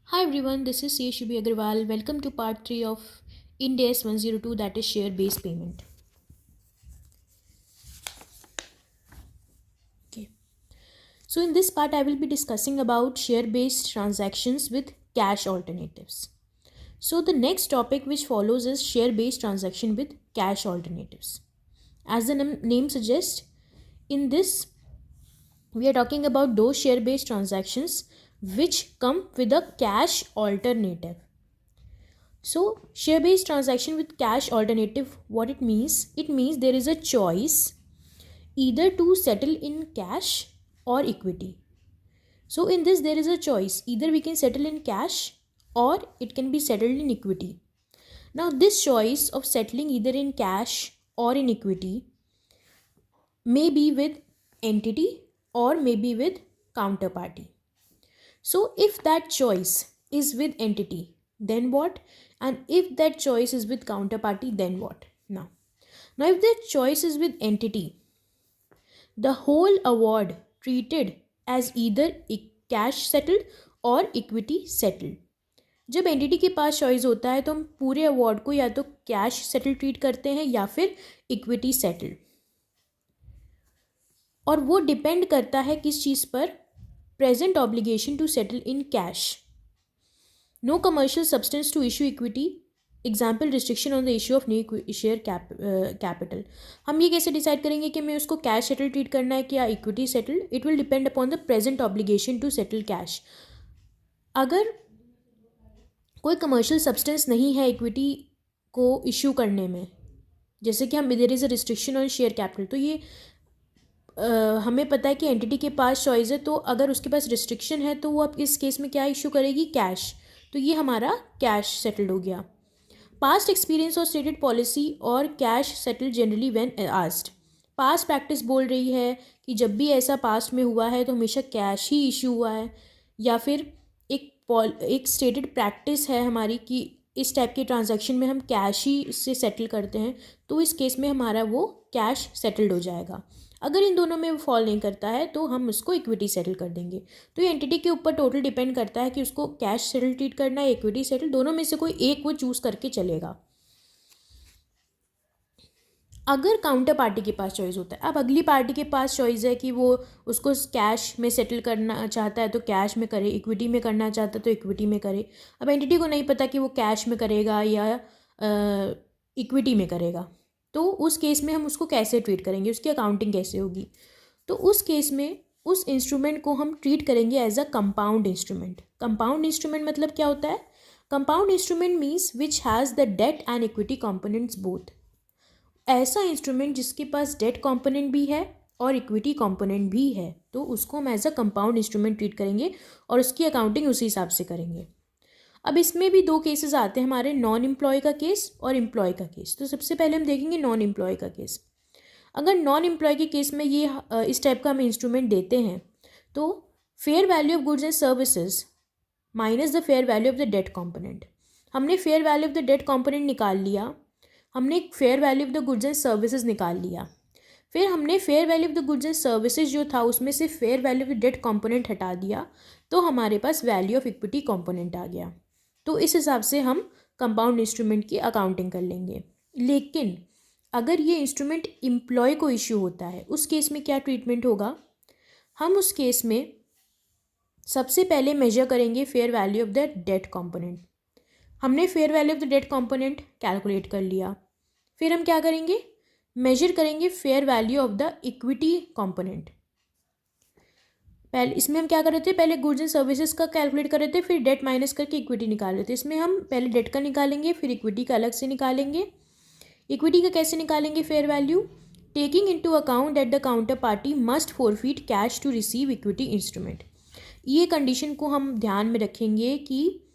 Hi everyone, this is CSUB Agarwal. Welcome to part 3 of Ind AS 102, that is share based payment. Okay. So in this part I will be discussing about share based transactions with cash alternatives. So the next topic which follows is share based transaction with cash alternatives. As the name suggests, in this we are talking about those share based transactions which come with a cash alternative. So, share based transaction with cash alternative, what it means? It means there is a choice either to settle in cash or equity. So, in this, there is a choice either we can settle in cash or it can be settled in equity. Now, this choice of settling either in cash or in equity may be with entity or maybe with counterparty. So if that choice is with entity, then what? And if that choice is with counterparty, then what? Now if that choice is with entity, the whole award treated as either cash settled और equity settled. जब entity के पास choice होता है तो हम पूरे award को या तो कैश सेटल ट्रीट करते हैं या फिर इक्विटी सेटल्ड. और वो डिपेंड करता है किस चीज़ पर? Present obligation to settle in cash. No commercial substance to issue equity. Example restriction on the issue of new share capital. हम ये कैसे डिसाइड करेंगे कि मैं उसको कैश सेटल ट्रीट करना है या equity settle? It will depend upon the present obligation to settle cash. अगर कोई कमर्शियल सब्सटेंस नहीं है इक्विटी को इशू करने में, जैसे कि हम there is a restriction on share capital, तो ये हमें पता है कि एंटिटी के पास चॉइस है, तो अगर उसके पास रिस्ट्रिक्शन है तो वो अब इस केस में क्या इशू करेगी? कैश. तो ये हमारा कैश सेटल्ड हो गया. पास्ट एक्सपीरियंस और स्टेटेड पॉलिसी और cash settle generally when asked. Past practice बोल रही है कि जब भी ऐसा पास्ट में हुआ है तो हमेशा कैश ही इशू हुआ है, या फिर एक स्टेटेड प्रैक्टिस है हमारी कि इस टाइप के ट्रांजैक्शन में हम कैश ही इससे सेटल करते हैं, तो इस केस में हमारा वो कैश सेटल्ड हो जाएगा. अगर इन दोनों में वो फॉल नहीं करता है तो हम उसको इक्विटी सेटल कर देंगे. तो ये एंटिटी के ऊपर टोटल डिपेंड करता है कि उसको कैश सेटल ट्रीट करना है, इक्विटी सेटल, दोनों में से कोई एक वो चूज़ करके चलेगा. अगर काउंटर पार्टी के पास चॉइस होता है, अब अगली पार्टी के पास चॉइस है कि वो उसको कैश में सेटल करना चाहता है तो कैश में करे, इक्विटी में करना चाहता है तो इक्विटी में करे. अब एंटिटी को नहीं पता कि वो कैश में करेगा या इक्विटी में करेगा, तो उस केस में हम उसको कैसे ट्रीट करेंगे, उसकी अकाउंटिंग कैसे होगी? तो उस केस में उस इंस्ट्रूमेंट को हम ट्रीट करेंगे as a compound instrument. Compound instrument मतलब क्या होता है? Compound instrument means which has the debt and equity components both. ऐसा इंस्ट्रूमेंट जिसके पास डेट कंपोनेंट भी है और इक्विटी कंपोनेंट भी है, तो उसको हम as a compound instrument treat करेंगे और उसकी अकाउंटिंग उसी हिसाब से करेंगे. अब इसमें भी दो केसेस आते हैं हमारे, नॉन एम्प्लॉय का केस और एम्प्लॉय का केस. तो सबसे पहले हम देखेंगे नॉन एम्प्लॉय का केस. अगर नॉन एम्प्लॉय के केस में ये इस टाइप का हम इंस्ट्रूमेंट देते हैं तो fair value of goods and services minus the fair value of the debt component. हमने fair value of the debt component निकाल लिया, हमने fair value of the goods and services निकाल लिया, फिर हमने fair value of the goods and services जो था उसमें से fair value of the debt component हटा दिया, तो हमारे पास वैल्यू ऑफ इक्विटी कंपोनेंट आ गया. तो इस हिसाब से हम कंपाउंड इंस्ट्रूमेंट की अकाउंटिंग कर लेंगे. लेकिन अगर ये इंस्ट्रूमेंट एम्प्लॉय को इश्यू होता है, उस केस में क्या ट्रीटमेंट होगा? हम उस केस में सबसे पहले मेजर करेंगे fair value of the debt component. हमने fair value of the debt component calculate कर लिया, फिर हम क्या करेंगे? मेजर करेंगे fair value of the equity component. पहले इसमें हम क्या कर रहे थे? पहले गुड्स एंड सर्विसेज का कैलकुलेट कर रहे थे, फिर डेट माइनस करके इक्विटी निकाल रहे थे. इसमें हम पहले डेट का निकालेंगे, फिर इक्विटी का अलग से निकालेंगे. इक्विटी का कैसे निकालेंगे fair value? Taking into account that the counter party must forfeit cash to receive equity instrument. ये कंडीशन को हम ध्यान में रखेंगे कि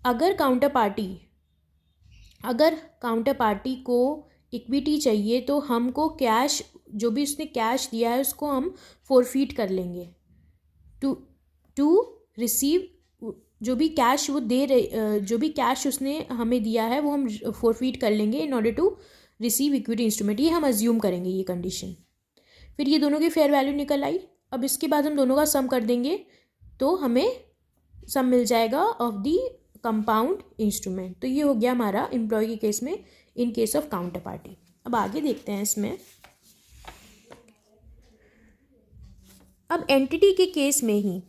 अगर काउंटर पार्टी को इक्विटी चाहिए तो हमको कैश, जो भी उसने कैश दिया है उसको हम फॉरफीट कर लेंगे टू रिसीव. जो भी कैश वो दे रहे, जो भी कैश उसने हमें दिया है वो हम फॉरफीट कर लेंगे in order to receive equity instrument. ये हम अज्यूम करेंगे ये कंडीशन. फिर ये दोनों की फेयर वैल्यू निकल आई. अब इसके बाद हम दोनों का सम कर देंगे तो हमें सम मिल जाएगा ऑफ दी कंपाउंड इंस्ट्रूमेंट। तो ये हो गया हमारा एम्प्लॉय के केस में इन केस ऑफ काउंटर पार्टी। अब आगे देखते हैं इसमें। अब एंटिटी के केस में ही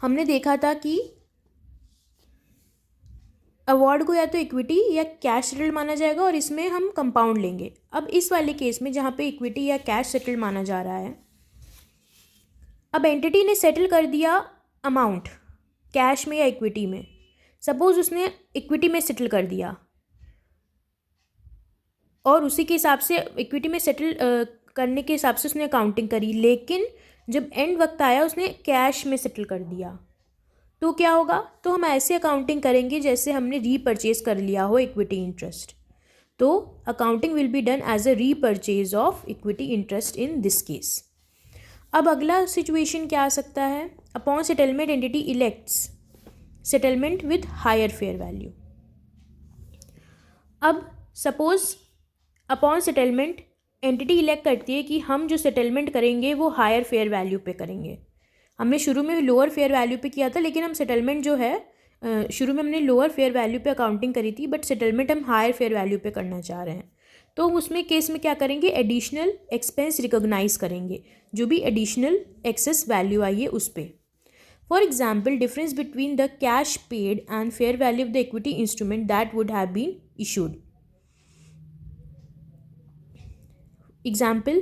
हमने देखा था कि अवार्ड को या तो इक्विटी या कैश सेटल्ड माना जाएगा और इसमें हम कंपाउंड लेंगे। अब इस वाले केस में जहाँ पे इक्विटी या कैश सेटल्ड माना जा रहा है, अब एंटिटी ने सेटल कर दिया अमाउंट कैश में या इक्विटी में। सपोज उसने इक्विटी में सेटल कर दिया और उसी के हिसाब से इक्विटी में सेटल करने के हिसाब से उसने अकाउंटिंग करी, लेकिन जब एंड वक्त आया उसने कैश में सेटल कर दिया, तो क्या होगा? तो हम ऐसे अकाउंटिंग करेंगे जैसे हमने रीपरचेज कर लिया हो इक्विटी इंटरेस्ट। तो accounting will be done as a repurchase of equity interest in this case. अब अगला सिचुएशन क्या आ सकता है? Upon settlement entity elects settlement with higher fair value. अब suppose upon settlement entity elect करती है कि हम जो सेटलमेंट करेंगे वो हायर फेयर वैल्यू पे करेंगे। हमने शुरू में लोअर फेयर वैल्यू पे किया था, लेकिन हम सेटलमेंट जो है शुरू में हमने लोअर फेयर वैल्यू पे अकाउंटिंग करी थी, बट सेटलमेंट हम हायर फेयर वैल्यू पे करना चाह रहे हैं। तो उसमें केस में क्या करेंगे? एडिशनल एक्सपेंस रिकॉग्नाइज करेंगे, जो भी एडिशनल एक्सेस वैल्यू आई है उस पर। For example, difference between the cash paid and fair value of the equity instrument that would have been issued. Example,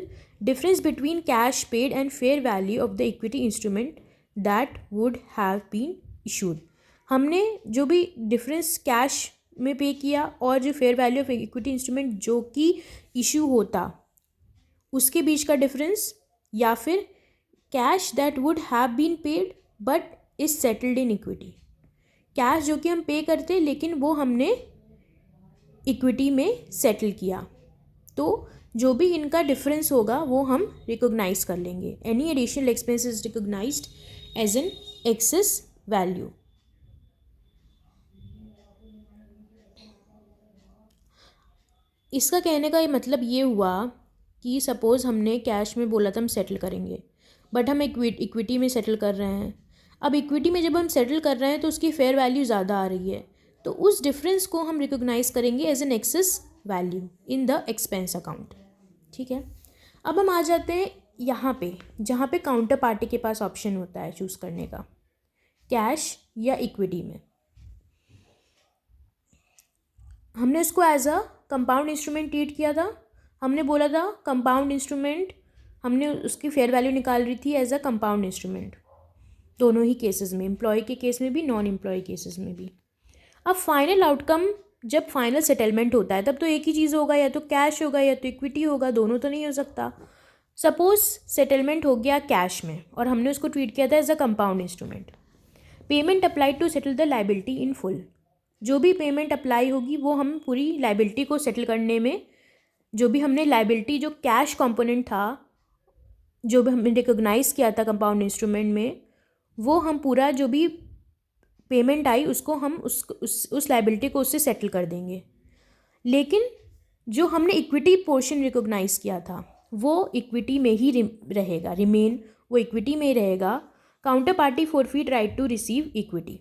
difference between cash paid and fair value of the equity instrument that would have been issued। हमने जो भी difference cash में पे किया और जो fair value of equity instrument जो कि इशू होता उसके बीच का डिफरेंस, या फिर cash that would have been paid but is settled in equity. Cash जो कि हम पे करते लेकिन वो हमने इक्विटी में सेटल किया, तो जो भी इनका डिफरेंस होगा वो हम रिकॉग्नाइज कर लेंगे। Any additional expense is recognised as an excess value. इसका कहने का मतलब ये हुआ कि सपोज हमने कैश में बोला था हम सेटल करेंगे, बट हम इक्विटी में सेटल कर रहे हैं। अब इक्विटी में जब हम सेटल कर रहे हैं तो उसकी फेयर वैल्यू ज़्यादा आ रही है, तो उस डिफरेंस को हम रिकॉग्नाइज करेंगे as an excess value in the expense account. ठीक है। अब हम आ जाते हैं यहाँ पे जहाँ पे काउंटर पार्टी के पास ऑप्शन होता है चूज़ करने का, कैश या इक्विटी में। हमने उसको as a compound instrument treat किया था। हमने बोला था कंपाउंड इंस्ट्रूमेंट, हमने उसकी फेयर वैल्यू निकाल रही थी एज अ कंपाउंड इंस्ट्रूमेंट, दोनों ही केसेस में, एम्प्लॉय के केस में भी नॉन एम्प्लॉय केसेस में भी। अब फाइनल आउटकम जब फाइनल सेटलमेंट होता है तब तो एक ही चीज़ होगा, या तो कैश होगा या तो इक्विटी होगा, दोनों तो नहीं हो सकता। सपोज सेटलमेंट हो गया कैश में और हमने उसको ट्रीट किया था as a compound instrument. Payment apply to settle the liability in full. जो भी पेमेंट अप्लाई होगी वो हम पूरी लाइबिलिटी को सेटल करने में, जो भी हमने लाइबिलिटी जो कैश कंपोनेंट था जो भी हमने रिकोगनाइज़ किया था कंपाउंड इंस्ट्रूमेंट में, वो हम पूरा जो भी पेमेंट आई उसको हम उस लाइबिलिटी को उससे सेटल कर देंगे। लेकिन जो हमने इक्विटी पोर्शन रिकॉग्नाइज किया था वो इक्विटी में ही रहेगा, रिमेन वो इक्विटी में ही रहेगा। Counter party forfeit right to receive equity.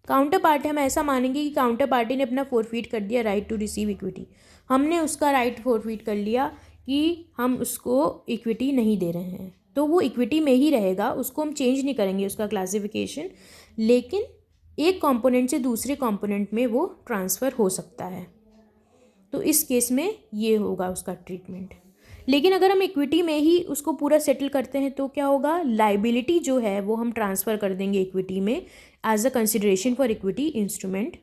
Counter party हम ऐसा मानेंगे कि काउंटर पार्टी ने अपना फॉरफीट कर दिया राइट टू रिसीव इक्विटी। हमने उसका राइट फॉरफीट कर लिया कि हम उसको इक्विटी नहीं दे रहे हैं, तो वो इक्विटी में ही रहेगा, उसको हम चेंज नहीं करेंगे उसका क्लासिफिकेशन, लेकिन एक कंपोनेंट से दूसरे कंपोनेंट में वो ट्रांसफ़र हो सकता है। तो इस केस में ये होगा उसका ट्रीटमेंट। लेकिन अगर हम इक्विटी में ही उसको पूरा सेटल करते हैं तो क्या होगा? लाइबिलिटी जो है वो हम ट्रांसफ़र कर देंगे इक्विटी में as a consideration for equity instrument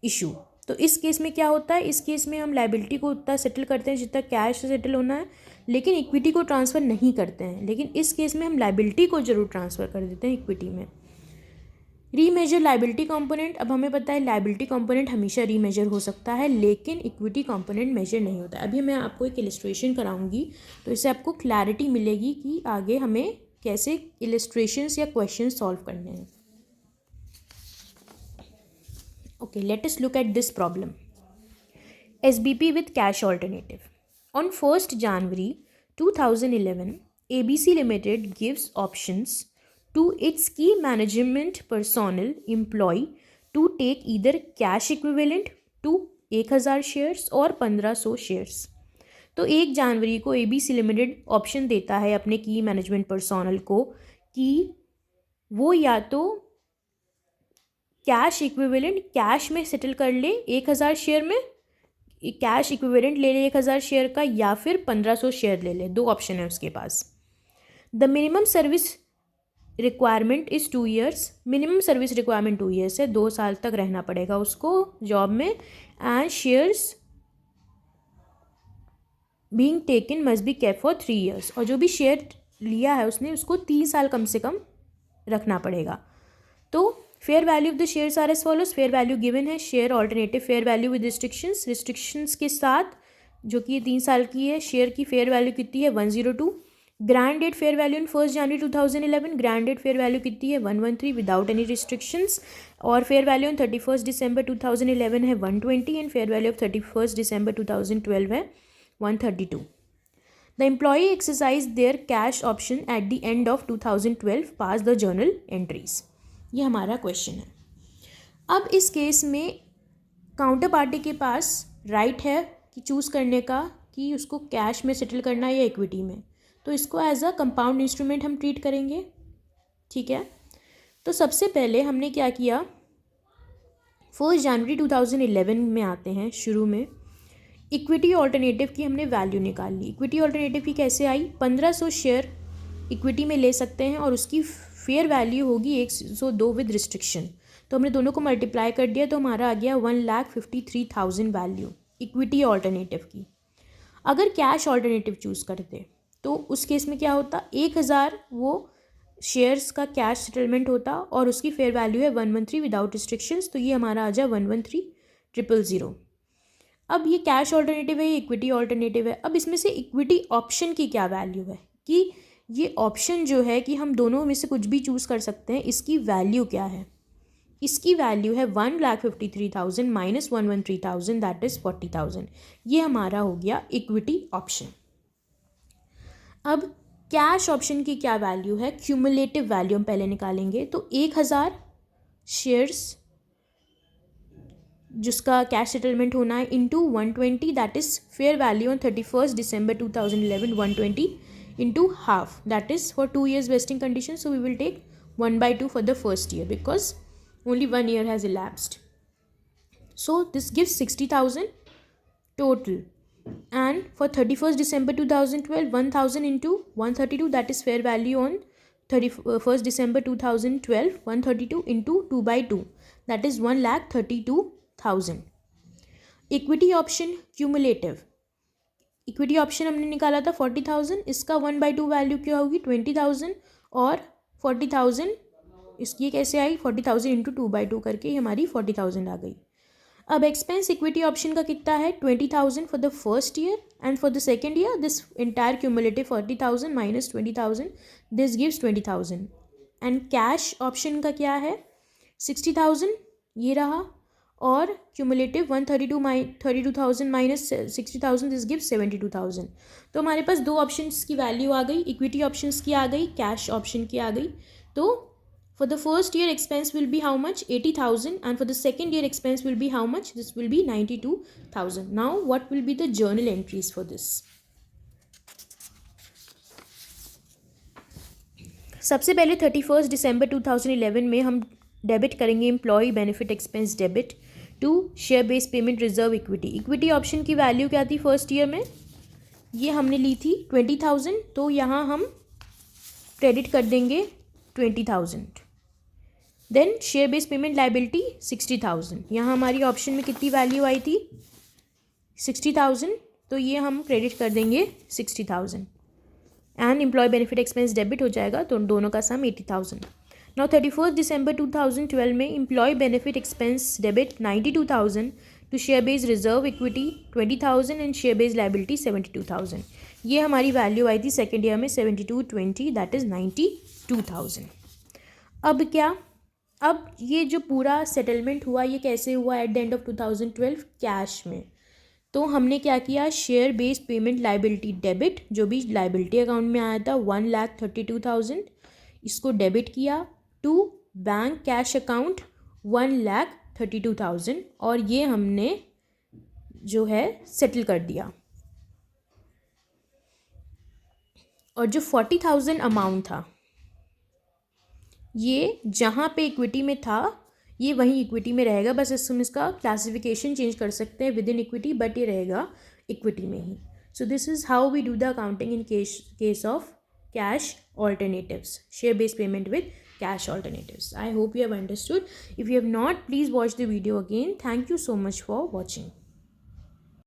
issue. तो इस केस में क्या होता है? इस केस में हम लाइबिलिटी को उतना सेटल करते हैं जितना कैश से सेटल होना है, लेकिन इक्विटी को ट्रांसफ़र नहीं करते हैं। लेकिन इस केस में हम लाइबिलिटी को ज़रूर ट्रांसफ़र कर देते हैं इक्विटी में। Remeasure liability component. अब हमें पता है लाइबिलिटी कंपोनेंट हमेशा रीमेजर हो सकता है, लेकिन इक्विटी कंपोनेंट मेजर नहीं होता है। अभी मैं आपको एक इलस्ट्रेशन कराऊंगी तो इससे आपको क्लैरिटी मिलेगी कि आगे हमें कैसे इलस्ट्रेशंस या क्वेश्चन सॉल्व करने हैं। Okay, let us look at this problem. SBP with cash alternative. On 1st January 2011, ABC Limited gives options to its key management personnel employee to take either cash equivalent to 1000 shares और 1500 shares. तो 1 जनवरी को ABC limited option देता है अपने की management personnel को कि वो या तो कैश इक्विवेलेंट कैश में सेटल कर ले 1000 शेयर में, कैश इक्विवेलेंट ले ले 1000 शेयर का, या फिर 1500 शेयर ले ले। 2 ऑप्शन है उसके पास। The minimum service requirement is 2 years। Minimum service requirement 2 years है, 2 साल तक रहना पड़ेगा उसको जॉब में। And shares being taken must be kept for 3 years। और जो भी शेयर लिया है उसने उसको 3 साल कम से कम रखना पड़ेगा। तो fair value of the shares are as follows. Fair value given है, share alternative fair value with restrictions के साथ, जो कि ये 3 साल की है। शेयर की फेयर वैल्यू कितनी है 102। Grant date fair value in 1 January 2011, grant date fair value कितनी है 113 विदाउट एनी रिस्ट्रिक्शंस। और फेयर वैल्यू इन 31 December 2011 है 120 and fair value of 31 December 2012 है 132। The employee exercise their cash option at the end of 2012, pass the journal entries. ये हमारा question है। अब इस केस में काउंटर पार्टी के पास राइट है कि चूज़ करने का कि उसको कैश में सेटल करना है या इक्विटी में। तो इसको एज अ कंपाउंड इंस्ट्रूमेंट हम ट्रीट करेंगे, ठीक है। तो सबसे पहले हमने क्या किया, 1 January 2011 में आते हैं शुरू में। इक्विटी ऑल्टरनेटिव की हमने वैल्यू निकाल ली। इक्विटी ऑल्टरनेटिव की कैसे आई, 1500 शेयर इक्विटी में ले सकते हैं और उसकी फेयर वैल्यू होगी 102 विद रिस्ट्रिक्शन। तो हमने दोनों को मल्टीप्लाई कर दिया तो हमारा आ गया 1,53,000 वैल्यू इक्विटी ऑल्टरनेटिव की। अगर कैश ऑल्टरनेटिव चूज़ करते तो उस केस में क्या होता, 1000 वो शेयर्स का कैश सेटलमेंट होता और उसकी फेयर वैल्यू है 113 विदाउट रिस्ट्रिक्शंस। तो ये हमारा आ जाए 113,000। अब ये कैश ऑल्टरनेटिव है, ये इक्विटी ऑल्टरनेटिव है। अब इसमें से इक्विटी ऑप्शन की क्या वैल्यू है कि ये ऑप्शन जो है कि हम दोनों में से कुछ भी चूज़ कर सकते हैं, इसकी वैल्यू क्या है। इसकी वैल्यू है 1,53,000 माइनस 113,000 दैट इज़ 40,000। ये हमारा हो गया इक्विटी ऑप्शन। अब कैश ऑप्शन की क्या वैल्यू है, क्यूमुलेटिव वैल्यू हम पहले निकालेंगे। तो 1000 शेयर्स जिसका कैश सेटलमेंट होना है into 120 that is fair value on 31 December 2011 120 into half, that is for 2 years vesting condition. So we will take 1/2 for the first year because only 1 year has elapsed. So this gives 60,000 total. And for 31st December 2012, 1000 into 132, that is fair value on 31st December 2012, 132 into 2/2, that is 1,32,000. Equity option cumulative. Equity option हमने निकाला था 40,000, इसका 1/2 value क्या होगी 20,000 और 40,000 इसकी कैसे आई 40,000 into 2/2 करके ही हमारी 40,000 आ गई। अब एक्सपेंस इक्विटी ऑप्शन का कितना है 20,000 for the first year and for the second year this entire cumulative 40,000 minus 20,000 this gives 20,000। And cash option का क्या है 60,000 ये रहा और क्यूमुलेटिव 32,000 माइनस 60,000 दिस गिव्स 72,000। तो हमारे पास 2 ऑप्शंस की वैल्यू आ गई, इक्विटी ऑप्शंस की आ गई, कैश ऑप्शन की आ गई। तो for the first year expense will be how much 80,000 and for the second year expense will be how much this will be 92,000। Now what will be the journal entries for this. सबसे पहले 31 December 2011 में हम debit करेंगे employee benefit expense debit to share base payment reserve equity. Equity option की value क्या थी first year में, ये हमने ली थी 20,000, तो यहाँ हम क्रेडिट कर देंगे 20,000। Then share base payment liability 60,000, यहाँ हमारी ऑप्शन में कितनी वैल्यू आई थी 60,000, तो ये हम क्रेडिट कर देंगे 60,000 and employee benefit expense debit हो जाएगा, तो दोनों का सम 80,000। नाउ 31 December 2012 में employee benefit expense debit 92,000 to share base reserve equity 20,000 and share base liability 72,000। ये हमारी वैल्यू आई थी सेकेंड ईयर में 7220 दैट इज़ 92,000। अब क्या, अब ये जो पूरा सेटलमेंट हुआ ये कैसे हुआ eight the end of 2012 cash में। तो हमने क्या किया share based payment liability debit जो भी लाइबिलिटी अकाउंट में आया था 1,32,000 इसको डेबिट किया टू बैंक कैश अकाउंट 1,32,000 और ये हमने जो है सेटल कर दिया। और जो 40,000 अमाउंट था ये जहाँ पे इक्विटी में था ये वहीं इक्विटी में रहेगा, बस हम इसका क्लासिफिकेशन चेंज कर सकते हैं विद इन इक्विटी, बट ये रहेगा इक्विटी में ही। So this is how we do the accounting in case of cash alternatives, share based payment with cash alternatives. I hope you have understood. If you have not, please watch the video again. Thank you so much for watching.